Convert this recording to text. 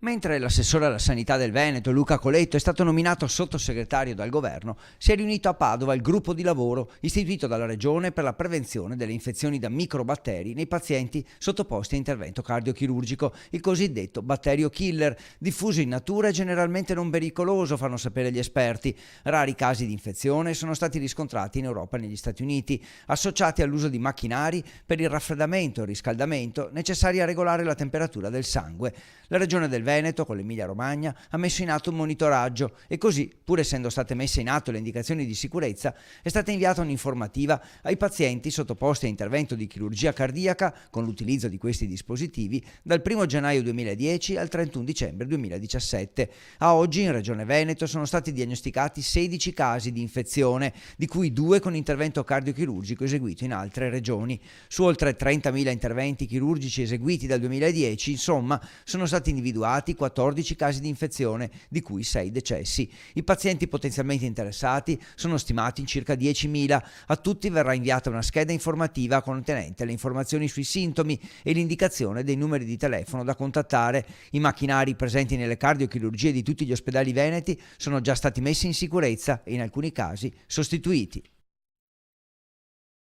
Mentre l'assessore alla sanità del Veneto, Luca Coletto, è stato nominato sottosegretario dal governo, si è riunito a Padova il gruppo di lavoro istituito dalla Regione per la prevenzione delle infezioni da microbatteri nei pazienti sottoposti a intervento cardiochirurgico, il cosiddetto batterio killer, diffuso in natura e generalmente non pericoloso, fanno sapere gli esperti. Rari casi di infezione sono stati riscontrati in Europa e negli Stati Uniti, associati all'uso di macchinari per il raffreddamento e il riscaldamento necessari a regolare la temperatura del sangue. La Regione del Veneto, con l'Emilia-Romagna, ha messo in atto un monitoraggio e così, pur essendo state messe in atto le indicazioni di sicurezza, è stata inviata un'informativa ai pazienti sottoposti a intervento di chirurgia cardiaca con l'utilizzo di questi dispositivi dal 1 gennaio 2010 al 31 dicembre 2017. A oggi in Regione Veneto sono stati diagnosticati 16 casi di infezione, di cui 2 con intervento cardiochirurgico eseguito in altre regioni. Su oltre 30.000 interventi chirurgici eseguiti dal 2010, insomma, sono stati individuati 14 casi di infezione, di cui 6 decessi. I pazienti potenzialmente interessati sono stimati in circa 10.000. A tutti verrà inviata una scheda informativa contenente le informazioni sui sintomi e l'indicazione dei numeri di telefono da contattare. I macchinari presenti nelle cardiochirurgie di tutti gli ospedali veneti sono già stati messi in sicurezza e in alcuni casi sostituiti.